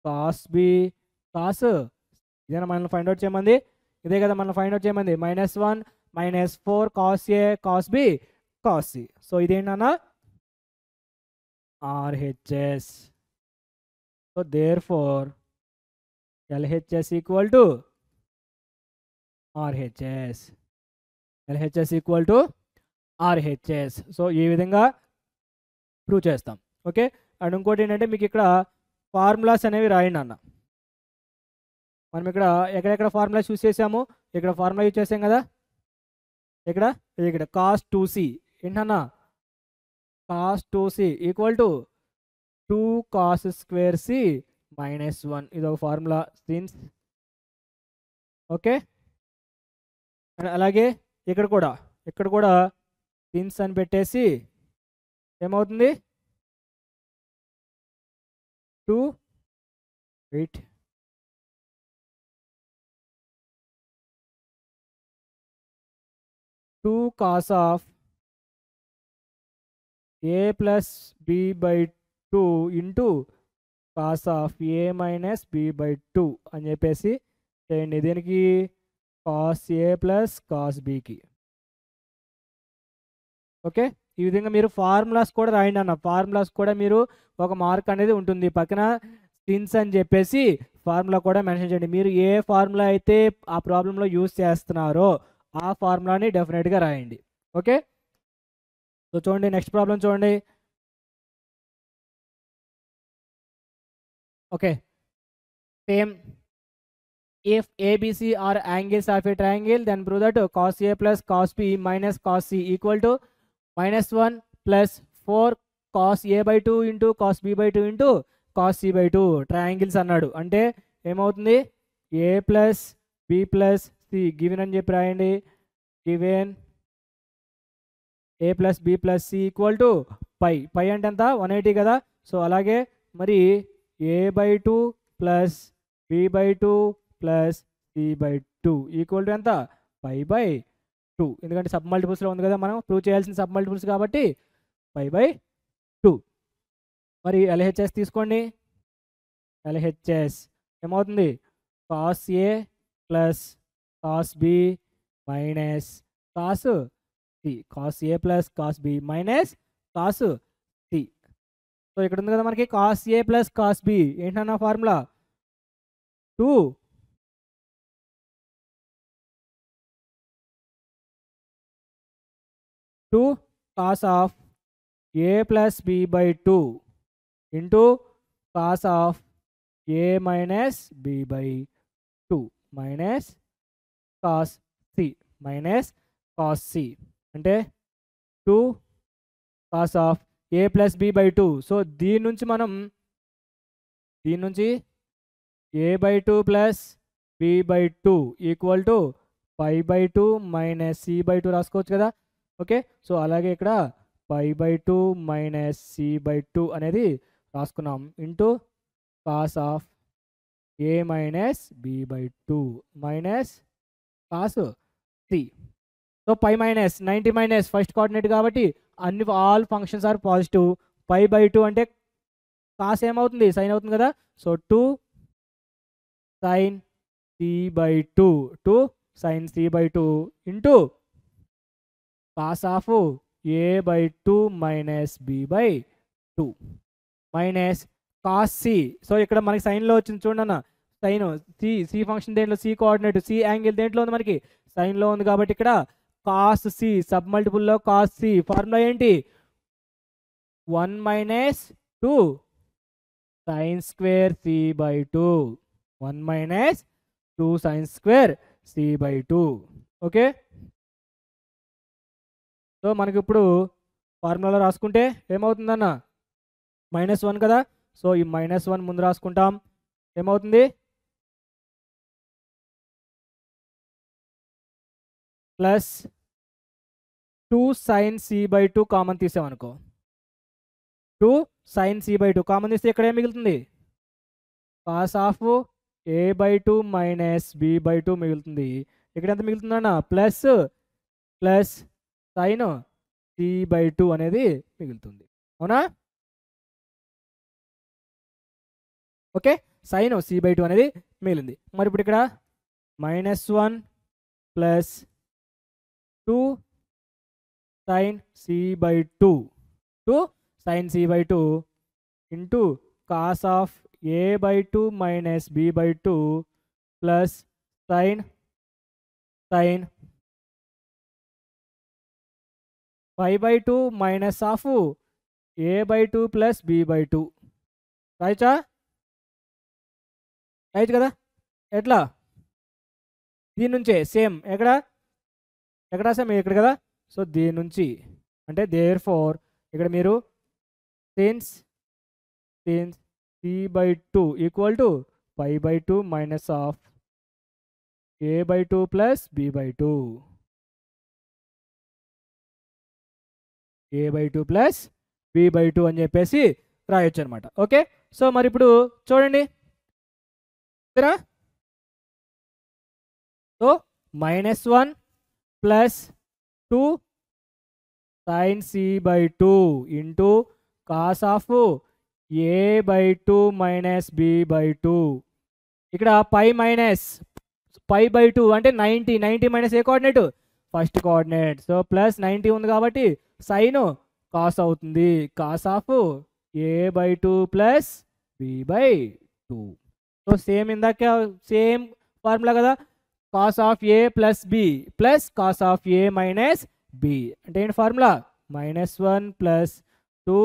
cos B cos. ఇదేనా మనల్ని ఫైండ్ అవుట్ చేయమంది? ఇదే కదా మనం ఫైండ్ అవుట్ చేయమంది. -1 -4 cos A cos B cos C. So ఇదేంటన్నా? RHS. So therefore LHS equal to RHS. LHS equal to RHS. So ఈ విధంగా ప్రూవ్ చేస్తాం. ఓకే, అండ్ ఇంకోటి ఏంటంటే మీకు ఇక్కడ ఫార్ములాస్ అనేవి రాయండి అన్న. మనం ఇక్కడ ఎక్కడెక్కడ ఫార్ములా యూస్ చేసాము? ఇక్కడ ఫార్ములా యూజ్ చేసాం కదా, ఇక్కడ కాస్ 2c ఏంటన్నా? Cos 2c equal to 2 cos square C -1. ఇది ఒక ఫార్ములా సిన్స్. ఓకే, అలాగే ఇక్కడ కూడా సిన్స్ అని పెట్టేసి ఏమవుతుంది? 2 cos of A plus B by 2 into cos of A minus B by 2 అని చెప్పేసి చేయండి. దీనికి కాస్ ఏ ప్లస్ కాస్ బికి. ఓకే, ఈ విధంగా మీరు ఫార్ములాస్ కూడా రాయండి అన్న. ఫార్ములాస్ కూడా మీరు ఒక మార్క్ అనేది ఉంటుంది పక్కన సిన్స్ అని చెప్పేసి ఫార్ములా కూడా మెన్షన్ చేయండి. మీరు ఏ ఫార్ములా అయితే ఆ ప్రాబ్లంలో యూజ్ చేస్తున్నారో ఆ ఫార్ములాని డెఫినెట్గా రాయండి. ఓకే, సో చూడండి నెక్స్ట్ ప్రాబ్లం చూడండి. Okay, same. If ABC are angles of a triangle, then prove that cos A plus cos B minus cos C equal to -1 plus 4 cos A by 2 into cos B by 2 into cos C by 2 triangles అన్నాడు. అంటే ఏమవుతుంది? A plus B plus C given అని చెప్పి రాయండి. Given A plus B plus C equal to pi. Pi అంటే ఎంత? 180 కదా. So అలాగే మరి A by 2 plus B by 2 plus C by 2 equal to ఎంత? Pi by 2. ఎందుకంటే సబ్ మల్టిపుల్స్లో ఉంది కదా, మనం ప్రూవ్ చేయాల్సిన సబ్ మల్టిపుల్స్ కాబట్టి పై బై 2. మరి LHS తీసుకోండి. LHS ఏమవుతుంది? Cos A plus cos B minus cos C. Cos A plus cos B minus cos C. So ఇక్కడ ఉంది కదా మనకి cos A plus cos B ఏంటన్నా formula 2 cos of A plus B by 2 into cos of A minus B by 2 minus cos C minus cos C అంటే 2 cos of A plus B by 2. So దీని నుంచి మనం A by 2 plus B by 2 equal to pi by 2 minus C by 2 రాసుకోవచ్చు కదా. Okay, so అలాగే ఇక్కడ pi by 2 minus C by 2 అనేది రాసుకున్నాం into cos of A minus B by 2 minus cos C. So pi minus 90 minus first coordinate కాబట్టి all functions are positive. Pi by 2 అంటే cos ఏమవుతుంది? Sine అవుతుంది కదా. So 2 sin C by 2 2 sin C by 2 into cos of A by 2 minus B by 2 minus cos C. So ఇక్కడ మనకి సైన్లో వచ్చింది చూడండి అన్న. సైన్ సి ఫంక్షన్ దేంట్లో? C coordinate. సి యాంగిల్ దేంట్లో ఉంది? మనకి సైన్లో ఉంది కాబట్టి ఇక్కడ కాస్ సి సబ్ మల్టిపుల్లో కాస్ సి. ఫార్ములా ఏంటి? 1 minus 2 sine square C by 2. 1 minus 2 sine square C by 2. Okay, so మనకి ఇప్పుడు ఫార్ములాలో రాసుకుంటే ఏమవుతుందన్న? -1 కదా. సో ఈ -1 ముందు రాసుకుంటాం. ఏమవుతుంది? Plus 2 sine C by 2 common తీసామనుకో. 2 సైన్ సి బై 2 కామన్ తీస్తే ఇక్కడ ఏం మిగులుతుంది? Cos of A by 2 minus B by 2 మిగులుతుంది. ఇక్కడ ఎంత మిగులుతుందన్న? ప్లస్ సైన్ C by 2 అనేది మిగులుతుంది. అవునా? ఓకే, సైన్ C by 2 అనేది మిగిలింది. మరి ఇప్పుడు ఇక్కడ -1 plus 2 sine C by 2 2 sine C by 2 into cos of A by 2 minus B by 2 plus sine pi by 2 minus of A by 2 plus B by 2 రాయచ్చా? రాయచ్చు కదా. ఎట్లా? దీని నుంచే సేమ్ ఎక్కడ రాసాము? ఇక్కడ కదా. సో దీని నుంచి అంటే దేర్ ఫోర్ ఇక్కడ మీరు since C by 2 equal to pi by 2 minus of A by 2 plus B by 2. A by 2 plus B by 2 అని చెప్పేసి రాయొచ్చు అనమాట. ఓకే, సో మరి ఇప్పుడు చూడండి. So -1 plus 2 sin C by 2 into cos of a/2 minus b/2. ఇక్కడ π/2 అంటే 90 minus A coordinate, first coordinate. So plus 90 ఉంది కాబట్టి సైన్ కాస్ అవుతుంది, cos of a/2 plus b/2. So same ఇందాక సేమ్ ఫార్ములా కదా, cos of a plus b plus cos of a minus b అంటే ఏంటి formula, -1 plus 2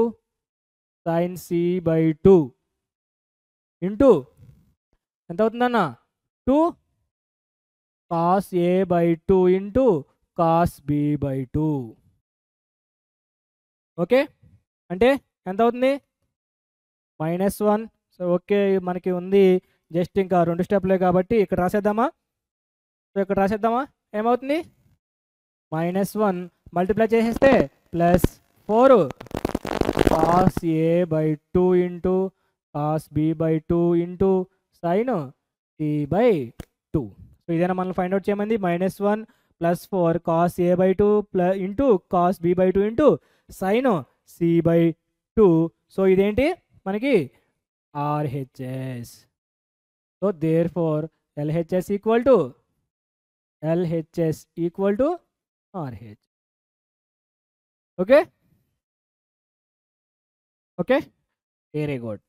sin c/2 into ఎంత అవుతుందన్న, 2 cos a/2 into cos b/2. Okay, అంటే ఎంత అవుతుంది, -1. So okay, మనకి ఉంది జస్ట్ ఇంకా 2 స్టెప్లే కాబట్టి ఇక్కడ రాసేద్దామా. సో ఇక్కడ రాసేద్దామా, ఏమవుతుంది, -1 మల్టిప్లై చేసేస్తే plus 4 cos a/2 into cos b/2 into sin c/2. So ఇదేనా మనం ఫైండ్ అవుట్ చేయమంది, -1 plus 4 cos a/2 plus into cos b/2 into sin c/2. So ఇదేంటి మనకి RHS. So therefore LHS equal to RH. Okay okay, very good.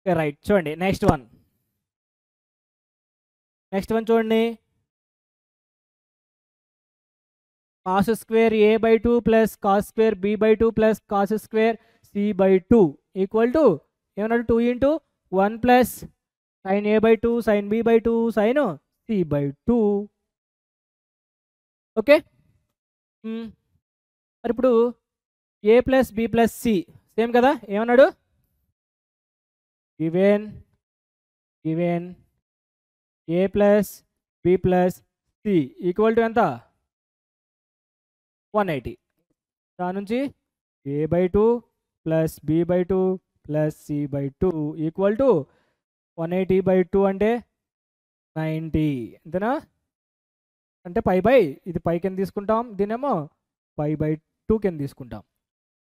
Right, చూడండి next one చూడండి, cos square a/2 plus cos square b/2 plus cos square c/2 equal to ఏమన్నాడు, 2 into 1 plus sin a/2 sin b/2 sin c/2. Okay, మరి ఇప్పుడు a plus b plus c same కదా, ఏమన్నాడు, given a plus b plus c equal to ఎంత, 180. దాని నుంచి a/2 plus b/2 plus c/2 equal to 180/2 అంటే 90, అంతేనా, అంటే ఇది పై కింద తీసుకుంటాం, దీనేమో π/2 కింద తీసుకుంటాం.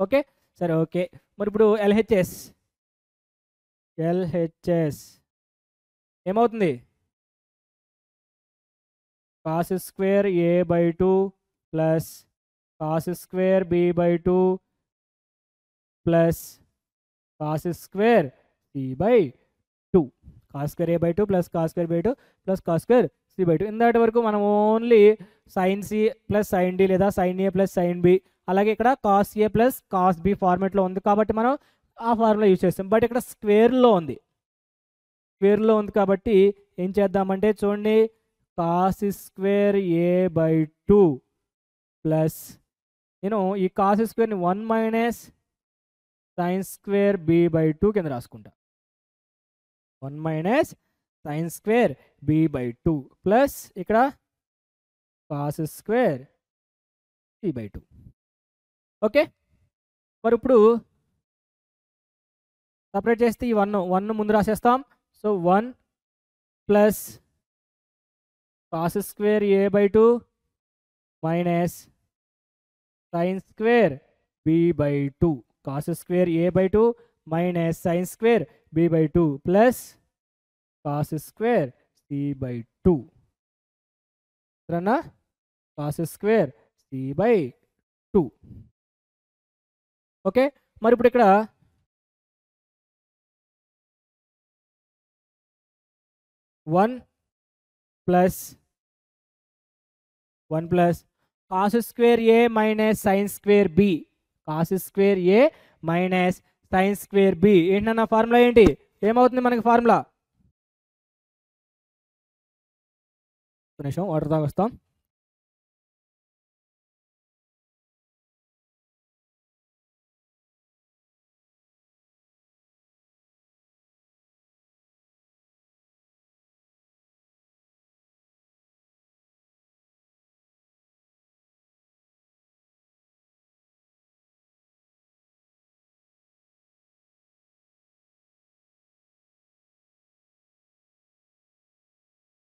ఓకే సరే, ఓకే. మరి ఇప్పుడు LHS ఏమవుతుంది, cos square a/2 plus cos square b/2 plus cos square c/2. cos square a/2 plus cos square b/2 plus cos square c/2. ఇందాటి వరకు మనం only sin c plus sin d లేదా sin a plus sin b, అలాగే ఇక్కడ cos a plus cos b ఫార్మేట్లో ఉంది కాబట్టి మనం ఆ formula use చేస్తాం. బట్ ఇక్కడ స్క్వేర్లో ఉంది కాబట్టి ఏం చేద్దామంటే చూడండి, cos square a/2 ప్లస్ ఈ cos squareని 1 మైనస్ sin square b/2 కింద రాసుకుంటా, 1 minus sin square b/2 plus ఇక్కడ cos square c/2. ఓకే, మరి ఇప్పుడు సపరేట్ చేస్తే ఈ 1 ముందు రాసేస్తాం. So 1 plus cos square a/2 minus sin square b/2, cos square a/2 minus sin square b/2 plus cos square c/2. cos square c/2. Okay, మరి ఇప్పుడు ఇక్కడ 1 plus cos square a minus sin square b, cos square a minus sin square b ఏంటన్నా formula ఏంటి, ఏమవుతుంది మనకి formula, నిమిషం water తాగొస్తాం.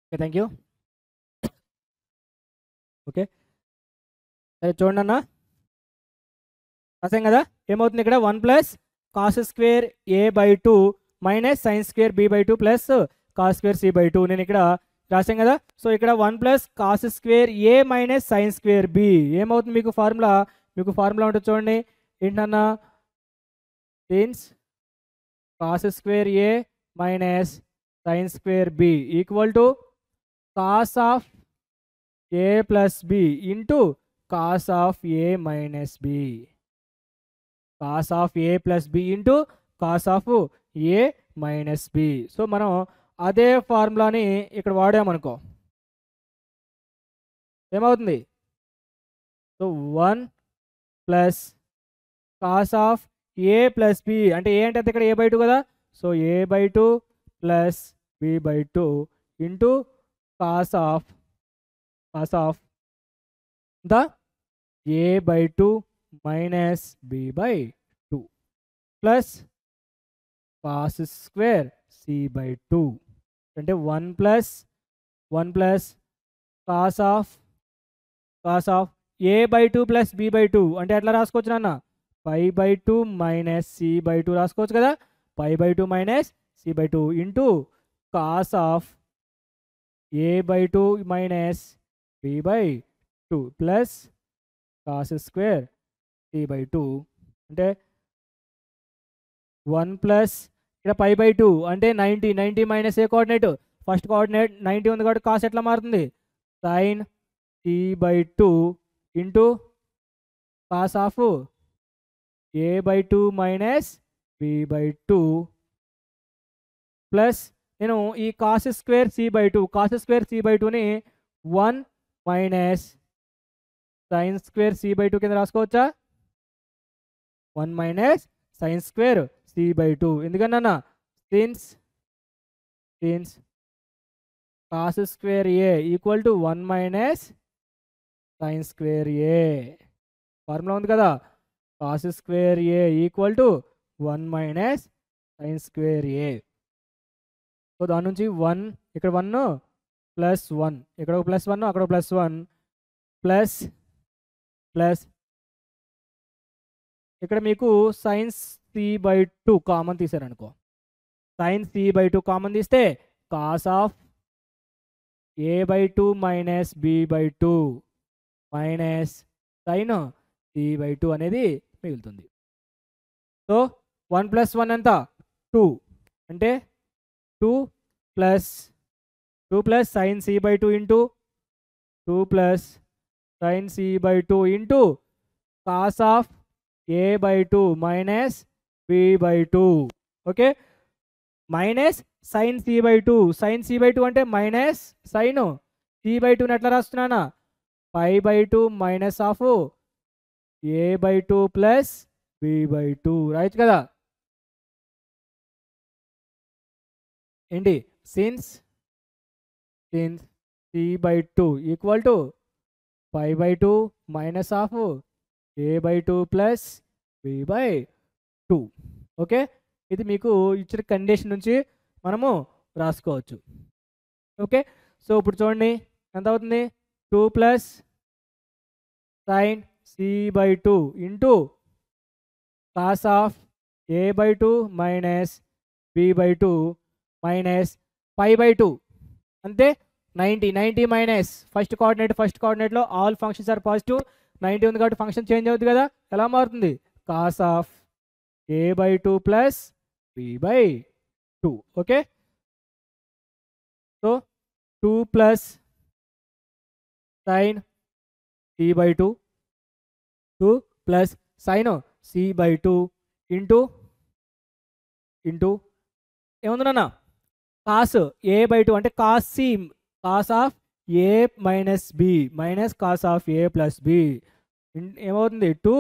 Okay, thank you. Okay సరే, చూడండి అన్న రాసాం కదా, ఏమవుతుంది ఇక్కడ 1 plus cos square A by two minus sine square B by two plus cos square C by two. నేను ఇక్కడ రాసాం కదా. సో ఇక్కడ 1 plus cos square A minus sine square B ఏమవుతుంది మీకు ఫార్ములా ఉంటుంది చూడండి. ఏంటన్నా since cos square A minus sine square B equal to cos of A plus B into cos of A minus B. Cos of A plus B into cos of A minus B. So మనం అదే ఫార్ములాని ఇక్కడ వాడామనుకో ఏమవుతుంది. So 1 plus cos of A plus B అంటే A అంటే ఇక్కడ A by two కదా. So A by two plus B by two into cos of the A by two minus B by two plus cos square C by two అంటే 1 plus cos of A by two plus B by two అంటే ఎట్లా రాసుకోవచ్చు నాన్న pi by two minus C by two రాసుకోవచ్చు కదా. Pi by two minus C by two into cos of A by two minus B by two plus cos square C by two అంటే 1 plus ఇక్కడ pi by two అంటే 90 minus A coordinate first coordinate 90 ఉంది కాబట్టి cos ఎట్లా మారుతుంది sine C by two into cos of A by two minus B by two plus నేను ఈ cos square C by టూని 1 minus sine square C by two కింద రాసుకోవచ్చా. 1 minus sine square C by two ఎందుకన్నా since cos square A equal to 1 minus sine square A formula ఉంది కదా. Cos square A equal to 1 minus sine square A. So దాని నుంచి 1 ఇక్కడ 1 plus 1 ఇక్కడ ఒక ప్లస్ 1 అక్కడ ఒక ప్లస్ 1 ప్లస్ ఇక్కడ మీకు sines C by two common తీసారనుకో sine C by two common తీస్తే cos of A by two minus B by two minus sine C by two అనేది మిగులుతుంది. సో 1 ప్లస్ 1 ఎంత 2 అంటే 2 plus sine C by two into 2 plus sine C by two into cos of A by two minus B by two. Okay minus sine C by two అంటే minus sine C by టూని ఎట్లా రాస్తున్నానా pi by two minus of A by two plus B by two రాయచ్చు కదా. ఏంటి since C by two equal to pi by two minus of A by two plus B by two. Okay ఇది మీకు ఇచ్చిన condition నుంచి మనము రాసుకోవచ్చు. Okay so ఇప్పుడు చూడండి ఎంత అవుతుంది 2 plus sine C by two into cos of A by two minus B by two minus pi by two అంతే 90 మైనస్ ఫస్ట్ కోఆర్డినేట్లో ఆల్ ఫంక్షన్స్ ఆర్ పాజిటివ్ 90 ఉంది కాబట్టి ఫంక్షన్ చేంజ్ అవుతుంది కదా. ఎలా మారుతుంది cos of A by two plus B by two. Okay so 2 plus sine C by two 2 plus sine C by two into ఏముందన్న cos A by two అంటే cos of A minus B minus cos of A plus B ఏమవుతుంది 2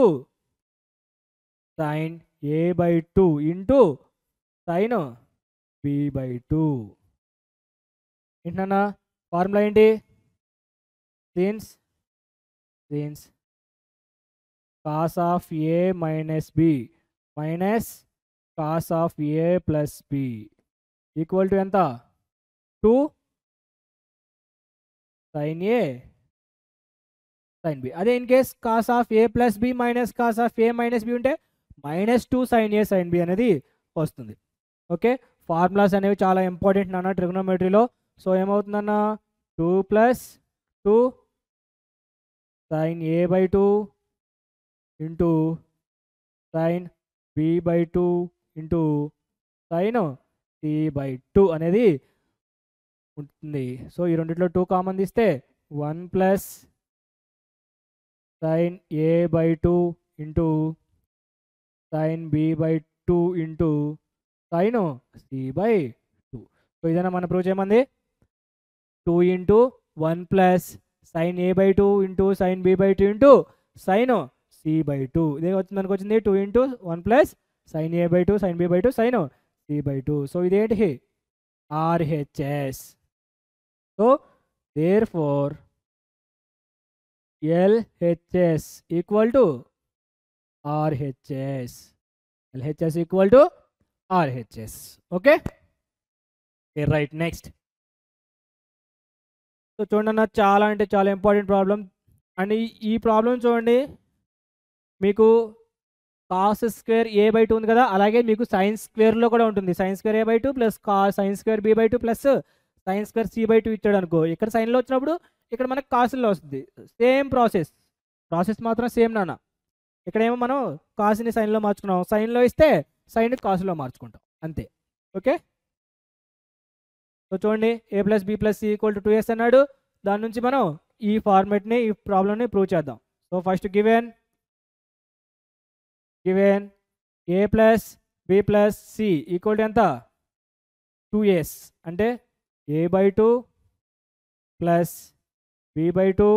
sine A by two into sine B by two. ఏంటన్నా formula ఏంటి since cos of A minus B minus cos of A plus B equal to ఎంత 2 sine A sine B. అదే in case cos of A plus B minus cos of A minus B ఉంటే -2 sin A sin B అనేది వస్తుంది. Okay, formulas అనేవి చాలా important నాన్న ట్రిగ్నోమెట్రీలో. So ఏమవుతుందన్న 2 + 2 sin A/2 into sin B/2 into sin C/2 అనేది ఉంటుంది. సో ఈ రెండిట్లో 2 కామన్ తీస్తే 1 + sin A/2 into sin B/2 into sin C/2. So ఇదైనా మనం ప్రూవ్ చేయమంది 2 into 1 + sin A/2 into sin B/2 into sin C/2. ఇదే వచ్చింది మనకు వచ్చింది 2 into 1 + sin A/2 sin B/2 sin C/2. So ఇదేంటి RHS. So therefore LHS equal to RHS. LHS equal to RHS. Okay, right, next. So చూడండి అన్న, చాలా అంటే చాలా ఇంపార్టెంట్ ప్రాబ్లం. అండ్ ఈ ప్రాబ్లం చూడండి, మీకు cos స్క్వేర్ A/2 ఉంది కదా, అలాగే మీకు sin స్క్వేర్లో కూడా ఉంటుంది. sin square A/2 plus sin square B/2 plus sin square C/2 ఇచ్చాడు అనుకో, ఇక్కడ సైన్లో వచ్చినప్పుడు ఇక్కడ మనకు కాసుల్లో వస్తుంది. సేమ్ ప్రాసెస్ మాత్రం సేమ్ నాన్న. ఇక్కడేమో మనం కాసుని సైన్లో మార్చుకున్నాం, సైన్లో ఇస్తే సైన్ కాసులో మార్చుకుంటాం అంతే. ఓకే, సో చూడండి A + B + C = 2s అన్నాడు. దాని నుంచి మనం ఈ ఫార్మెట్ని ఈ ప్రాబ్లమ్ని ప్రూవ్ చేద్దాం. So first given A + B + C = ఎంత 2s అంటే A/2 plus B/2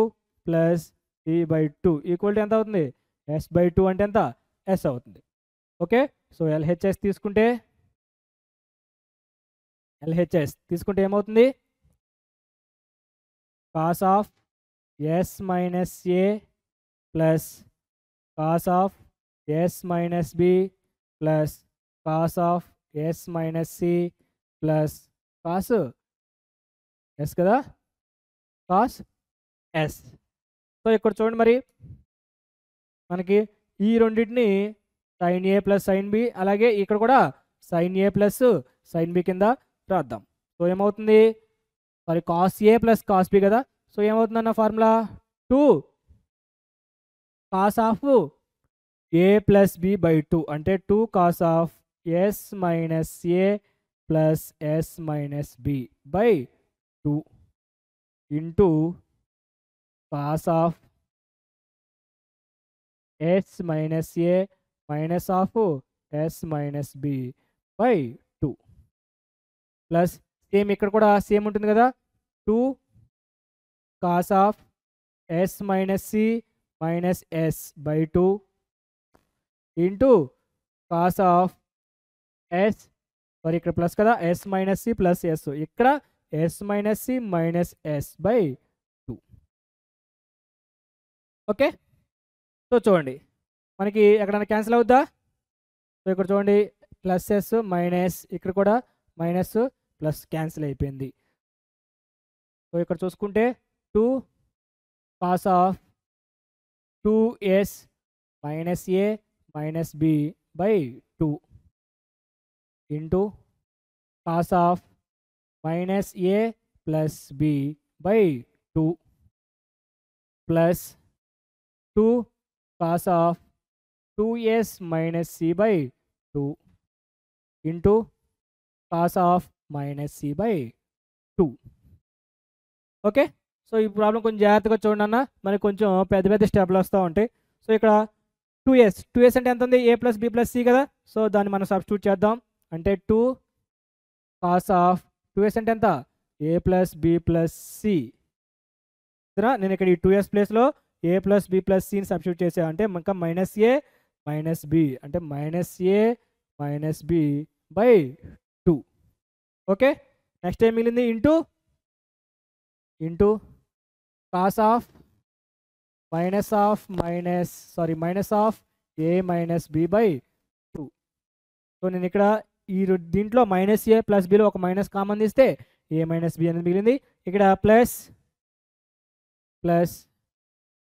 plus C/2 = ఎంత అవుతుంది S/2 అంటే ఎంత S అవుతుంది. ఓకే, సో LHS తీసుకుంటే ఏమవుతుంది cos of S minus A plus cos of S minus B plus cos of S minus C plus cos S కదా, cos S. So ఇక్కడ చూడండి, మరి మనకి ఈ రెండింటిని sin A plus sin B, అలాగే ఇక్కడ కూడా sin A plus sin B కింద రాద్దాం. సో ఏమవుతుంది, sorry cos A plus cos B కదా. సో ఏమవుతుందన్న formula 2 cos of A plus B/2 అంటే 2 cos of S minus A plus S minus B/2 into cos of S minus A minus of S minus B/2 plus same ఇక్కడ కూడా same ఉంటుంది కదా, 2 cos of S minus C minus S/2 into cos of S, sorry ఇక్కడ plus కదా, S minus C plus S, ఇక్కడ S minus C minus S/2. Okay, so చూడండి మనకి ఎక్కడైనా క్యాన్సిల్ అవుద్దా. సో ఇక్కడ చూడండి ప్లస్ S మైనస్, ఇక్కడ కూడా మైనస్ ప్లస్ క్యాన్సిల్ అయిపోయింది. సో ఇక్కడ చూసుకుంటే 2 cos of 2s minus A minus B/2 into cos of minus A plus B/2 plus 2 cos of 2s minus C/2 into cos of minus C/2. Okay, so ఈ problem కొంచెం జాగ్రత్తగా చూడండి అన్న, మనకి కొంచెం పెద్ద స్టెప్లు వస్తూ ఉంటాయి. సో ఇక్కడ 2s అంటే ఎంత ఉంది, A + B + C కదా. సో దాన్ని మనం సబ్స్టిట్యూట్ చేద్దాం. అంటే 2 cos ఆఫ్ 2s అంటే ఎంత A + B + C. నేను ఇక్కడ ఈ 2s ప్లేస్లో A + B + Cని సబ్స్టిట్యూట్ చేసా, అంటే ఇంకా మైనస్ A మైనస్ B అంటే minus A minus B/2. Okay, next ఏం మిగిలింది, into cos of minus of A minus B/2. So నేను ఇక్కడ ఈ దీంట్లో మైనస్ A ప్లస్ Bలో ఒక మైనస్ కామన్ తీస్తే A మైనస్ B అనేది మిగిలింది. ఇక్కడ ప్లస్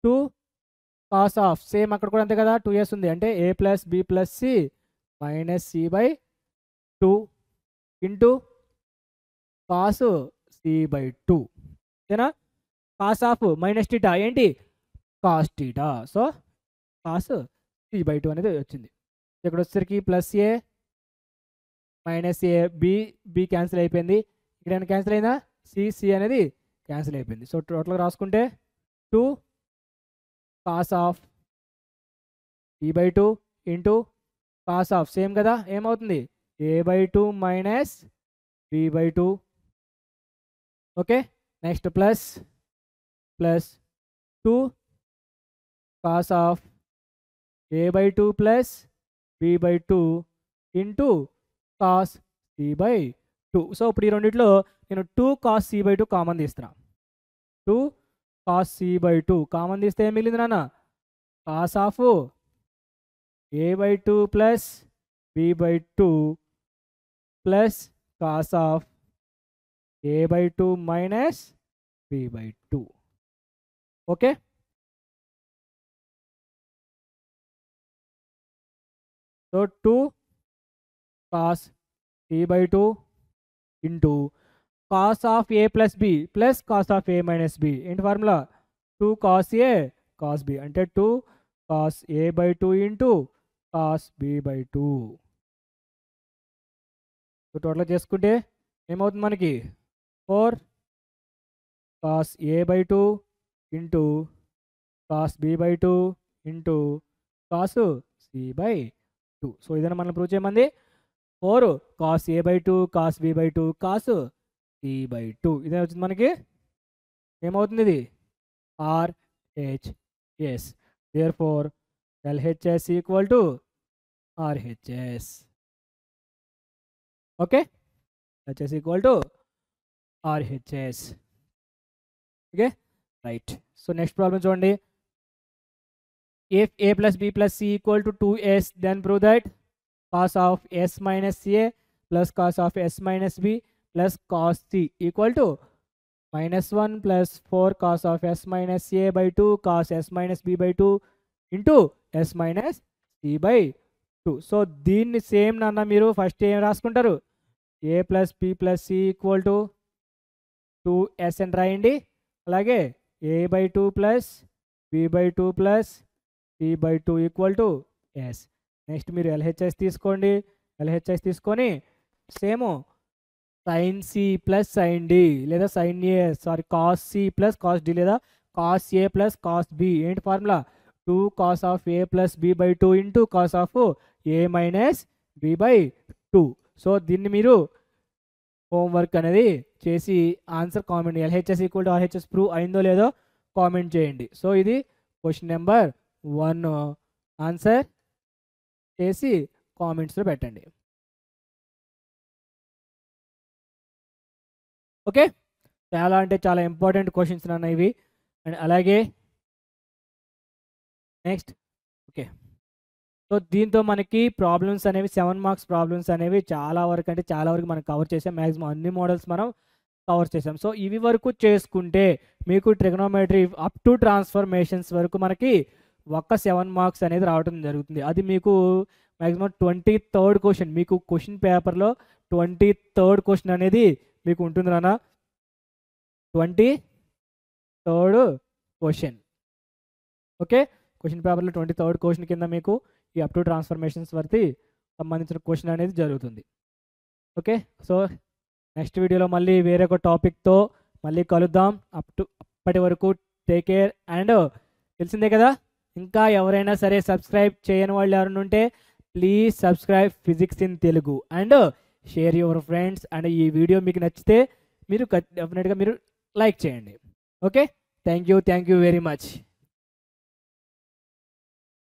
2 కాస్ ఆఫ్ సేమ్ అక్కడ కూడా అంతే కదా 2s ఉంది అంటే a plus b plus c minus c by 2 into cos c by 2 ఓకేనా. కాస్ ఆఫ్ మైనస్ టీటా ఏంటి cos theta, so cos c by 2 అనేది వచ్చింది. ఇక్కడ వచ్చేసరికి plus A minus A B cancel అయిపోయింది, ఇక్కడ క్యాన్సిల్ అయిందా సి అనేది క్యాన్సిల్ అయిపోయింది. సో టోటల్గా రాసుకుంటే 2 cos of b by 2 into cos of same కదా ఏమవుతుంది a by 2 minus b by 2. Okay next plus 2 cos of a by 2 plus b by 2 into cos c by 2. So ఇప్పుడు ఈ రెండిట్లో నేను 2 కాస్ c బై 2 కామన్ తీస్తున్నా. 2 cos c by 2 common తీస్తే ఏం మిగిలింది నాన్న cos of a by 2 plus b by 2 plus cos of a by 2 minus b by 2. Okay so 2 cos c by 2 into cos of a plus b plus cos of a minus b ఏంటి formula 2 cos a cos b అంటే 2 cos a by 2 into cos b by 2. So total చేసుకుంటే ఏమవుతుంది మనకి 4 cos a by 2 into cos b by 2 into cos c by 2. So ఇదైనా మనం prove చేయమంది 4 cos a by 2 cos b by 2 cos c by 2 ఇదే వచ్చింది మనకి ఏమవుతుంది ఇది RHS. therefore LHS equal to RHS. Okay HS equal to RHS. Okay right. So next problem చూడండి. If a plus b plus c equal to 2s, then prove that cos of s minus a plus cos of s minus b plus cos c equal to minus 1 plus 4 cos of s minus a by 2 cos s minus b by 2 into s minus c by 2. So దీన్ని same నాన్న మీరు first ఏం రాసుకుంటారు a plus b plus c equal to 2s అని రాయండి, అలాగే a by 2 plus b by 2 plus c by 2 equal to s. Next మీరు LHS తీసుకోండి, LHS తీసుకొని same sine C plus sine D లేదా sine A cos C plus cos D లేదా cos A plus cos B ఏంటి formula 2 cos of A plus B by 2 into cos of A minus B by 2. So దీన్ని మీరు homework అనేది చేసి answer comment LHS equal to RHS prove అయిందో లేదో comment చేయండి. So ఇది క్వశ్చన్ నెంబర్ 1 ఆన్సర్ చేసి కామెంట్స్లో పెట్టండి. ఓకే చాలా అంటే చాలా ఇంపార్టెంట్ క్వశ్చన్స్ నాన్న ఇవి. అండ్ అలాగే నెక్స్ట్ ఓకే సో దీంతో మనకి ప్రాబ్లమ్స్ అనేవి 7 మార్క్స్ ప్రాబ్లమ్స్ అనేవి చాలా వరకు అంటే చాలా వరకు మనం కవర్ చేసాం. మ్యాక్సిమం అన్ని మోడల్స్ మనం కవర్ చేసాం. సో ఇవి వరకు చేసుకుంటే మీకు ట్రిగనోమెట్రీ అప్ టు ట్రాన్స్ఫర్మేషన్స్ వరకు మనకి ఒక్క 7 మార్క్స్ అనేది రావడం జరుగుతుంది. అది మీకు మ్యాక్సిమం 23rd క్వశ్చన్ మీకు క్వశ్చన్ పేపర్లో 23rd క్వశ్చన్ అనేది మీకు ఉంటుంది నాన్న 23rd క్వశ్చన్. ఓకే క్వశ్చన్ పేపర్లో 23rd క్వశ్చన్ కింద మీకు ఈ అప్ టు ట్రాన్స్ఫర్మేషన్స్ వరకు సంబంధించిన క్వశ్చన్ అనేది జరుగుతుంది. ఓకే సో నెక్స్ట్ వీడియోలో మళ్ళీ వేరే ఒక టాపిక్తో మళ్ళీ కలుద్దాం. అప్పటి వరకు టేక్ కేర్. అండ్ తెలిసిందే కదా ఇంకా ఎవరైనా సరే సబ్స్క్రైబ్ చేయని వాళ్ళు ఎవరైనా ఉంటే please subscribe physics in Telugu and share your friends. And ఈ వీడియో మీకు నచ్చితే మీరు డెఫినెట్గా మీరు లైక్ చేయండి. Okay thank you very much.